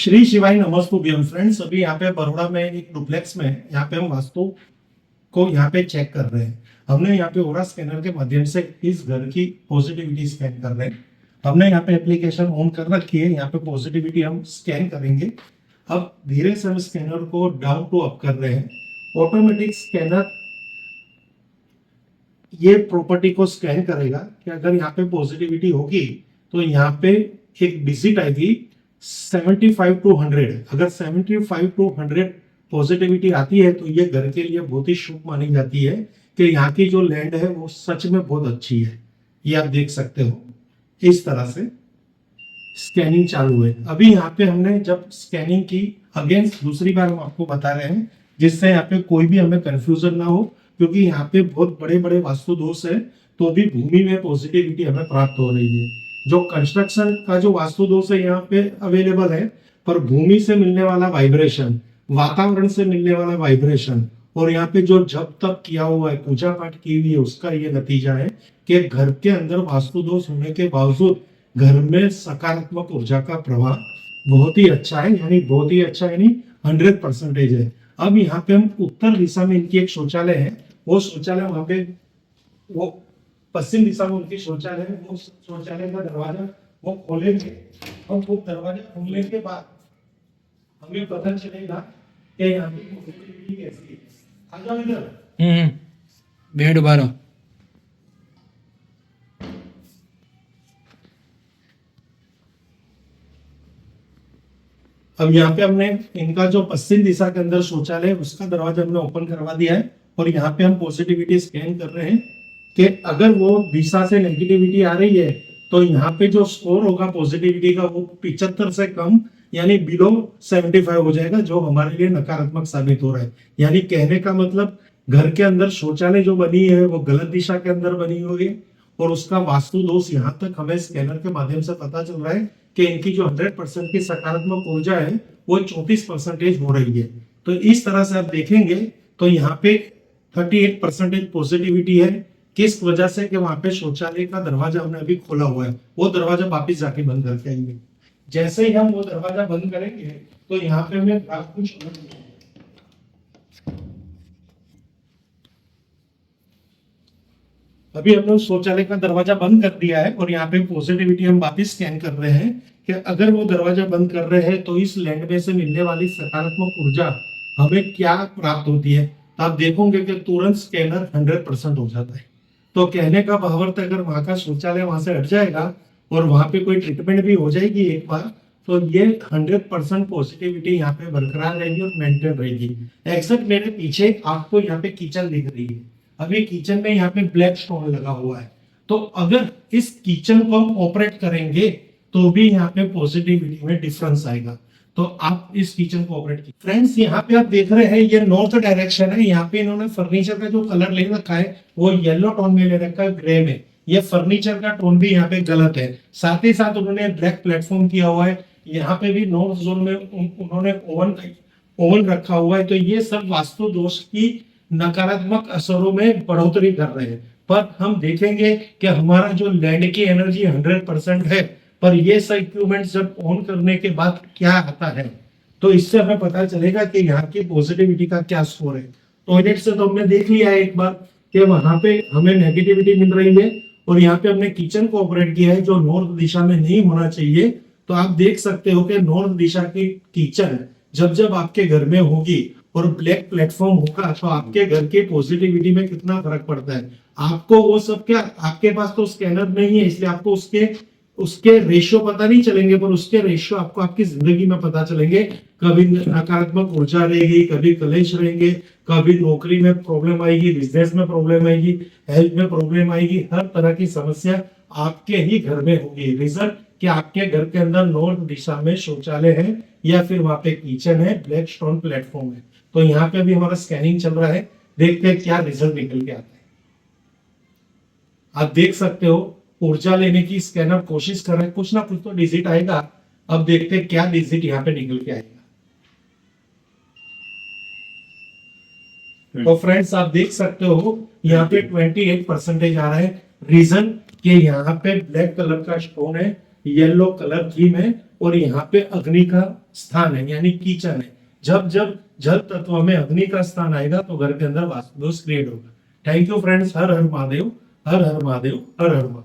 श्री शिवाय नमस्तुभ्यम फ्रेंड्स। अभी यहाँ पे बड़ोड़ा में एक डुप्लेक्स में यहाँ पे हम वास्तु को यहाँ पे चेक कर रहे हैं। हमने यहाँ पे ओरा स्कैनर के माध्यम से इस घर की पॉजिटिविटी स्कैन कर रहे हैं। हमने यहाँ पे एप्लीकेशन ऑन कर रखी है। यहाँ पे पॉजिटिविटी हम स्कैन करेंगे। अब धीरे से हम स्कैनर को डाउन टू अप कर रहे हैं। ऑटोमेटिक स्कैनर ये प्रॉपर्टी को स्कैन करेगा कि अगर यहाँ पे पॉजिटिविटी होगी तो यहाँ पे एक डिजिट आएगी 75 to 100। अगर 75 to 100 पॉजिटिविटी आती है तो ये घर के लिए बहुत ही शुभ मानी जाती है कि यहाँ की जो लैंड है वो सच में बहुत अच्छी है। ये आप देख सकते हो। इस तरह से स्कैनिंग चालू है। अभी यहाँ पे हमने जब स्कैनिंग की अगेंस्ट दूसरी बार हम आपको बता रहे हैं जिससे यहाँ पे कोई भी हमें कंफ्यूजन ना हो, क्योंकि यहाँ पे बहुत बड़े बड़े वास्तु दोष है तो भी भूमि में पॉजिटिविटी हमें प्राप्त हो रही है। जो कंस्ट्रक्शन का जो वास्तु दोष है यहाँ पे अवेलेबल है, पर भूमि से मिलने वाला वाइब्रेशन, वातावरण से मिलने वाला वाइब्रेशन और यहाँ पे जो जब तक किया हुआ है, पूजा पाठ की हुई है, उसका ये नतीजा है कि घर के अंदर वास्तु दोष होने के बावजूद घर में सकारात्मक ऊर्जा का प्रवाह बहुत ही अच्छा है, यानी बहुत ही अच्छा, यानी 100% है। अब यहाँ पे हम उत्तर दिशा में इनकी एक शौचालय है, वो शौचालय वहां पे, वो पश्चिम दिशा में उनकी शौचालय है, वो शौचालय का दरवाजा वो खोलेंगे और वो दरवाजा खोलने के बाद हमें पता चलेगा कि यहाँ की पॉजिटिविटी कैसी है। आ जाओ इधर। बेड बारह अब यहाँ पे हमने इनका जो पश्चिम दिशा के अंदर शौचालय है उसका दरवाजा हमने ओपन करवा दिया है और यहाँ पे हम पॉजिटिविटी स्कैन कर रहे हैं कि अगर वो दिशा से नेगेटिविटी आ रही है तो यहाँ पे जो स्कोर होगा पॉजिटिविटी का वो 75 से कम, यानी बिलो 75 हो जाएगा, जो हमारे लिए नकारात्मक साबित हो रहा है। यानी कहने का मतलब घर के अंदर शौचालय जो बनी है वो गलत दिशा के अंदर बनी हुई है और उसका वास्तु दोष यहाँ तक हमें स्कैनर के माध्यम से पता चल रहा है कि इनकी जो 100% की सकारात्मक ऊर्जा है वो 34% हो रही है। तो इस तरह से आप देखेंगे तो यहाँ पे 38% पॉजिटिविटी है। किस वजह से? कि वहां पे शौचालय का दरवाजा हमने अभी खोला हुआ है, वो दरवाजा वापिस जाके बंद करके आएंगे। जैसे ही हम वो दरवाजा बंद करेंगे तो यहाँ पे हमें कुछ अभी हमने शौचालय का दरवाजा बंद कर दिया है और यहाँ पे पॉजिटिविटी हम वापिस स्कैन कर रहे हैं कि अगर वो दरवाजा बंद कर रहे हैं तो इस लैंड में से मिलने वाली सकारात्मक ऊर्जा हमें क्या प्राप्त होती है। तो आप देखोगे कि तुरंत स्कैनर 100% हो जाता है। तो कहने का भावार्थ, अगर वहां का शौचालय वहां से हट जाएगा और वहां पे कोई ट्रीटमेंट भी हो जाएगी एक बार, तो ये 100% पॉजिटिविटी यहाँ पे बरकरार रहेगी और मेंटेन रहेगी। एक्सेप्ट मेरे पीछे आपको यहाँ पे किचन दिख रही है। अभी किचन में यहाँ पे ब्लैक स्टोन लगा हुआ है, तो अगर इस किचन को हम ऑपरेट करेंगे तो भी यहाँ पे पॉजिटिविटी में डिफरेंस आएगा। तो आप इस किचन को ऑपरेट कीजिए। फ्रेंड्स, यहाँ पे आप देख रहे हैं ये नॉर्थ डायरेक्शन है। यहाँ पे इन्होंने फर्नीचर का जो कलर ले रखा है वो येलो टोन में ले रखा है, ग्रे में। ये फर्नीचर का टोन भी यहाँ पे गलत है। साथ ही साथ उन्होंने ब्लैक प्लेटफॉर्म किया हुआ है। यहाँ पे भी नॉर्थ जोन में उन्होंने ओवन रखा हुआ है। तो ये सब वास्तु दोष की नकारात्मक असरों में बढ़ोतरी कर रहे हैं। पर हम देखेंगे कि हमारा जो लैंड की एनर्जी 100% है, पर ये सब इक्विपमेंट जब ऑन करने के बाद क्या आता है तो इससे हमें पता चलेगा कि यहाँ की पॉजिटिविटी का क्या स्कोर है। टॉयलेट से तो हमने देख लिया है एक बार कि वहां पे हमें नेगेटिविटी मिल रही है और यहाँ पे हमने किचन को ऑपरेट किया है जो नॉर्थ दिशा में नहीं होना चाहिए। तो आप देख सकते हो कि नॉर्थ दिशा की किचन जब जब आपके घर में होगी और ब्लैक प्लेटफॉर्म होगा तो आपके घर की पॉजिटिविटी में कितना फर्क पड़ता है। आपको वो सब क्या, आपके पास तो स्कैनर नहीं है इसलिए आपको उसके रेशियो पता नहीं चलेंगे, पर उसके रेशियो आपको आपकी जिंदगी में पता चलेंगे। कभी नकारात्मक ऊर्जा रहेगी, कभी कलेश रहेंगे, कभी नौकरी में प्रॉब्लम आएगी, बिजनेस में प्रॉब्लम आएगी, हेल्थ में प्रॉब्लम आएगी। हर तरह की समस्या आपके ही घर में होगी। रीजन कि आपके घर के अंदर नॉर्थ दिशा में शौचालय है या फिर वहां पे किचन है, ब्लैक स्टोन प्लेटफॉर्म है। तो यहाँ पे भी हमारा स्कैनिंग चल रहा है, देखते हैं क्या रिजल्ट निकल के आता है। आप देख सकते हो ऊर्जा लेने की स्कैनर कोशिश कर रहे हैं, कुछ ना कुछ तो डिजिट आएगा। अब देखते हैं क्या डिजिट यहाँ पे निकल के आएगा। तो फ्रेंड्स, आप देख सकते हो यहाँ पे 28% आ रहा है। रीजन कि यहाँ पे ब्लैक कलर का स्टोन है, येलो कलर थीम है और यहाँ पे अग्नि का स्थान है यानी किचन है। जब जब जल तत्व में अग्नि का स्थान आएगा तो घर के अंदर वास्तु दोष क्रिएट होगा। Thank you friends. Her her Mahadev, her her Mahadev, her her Mahadev.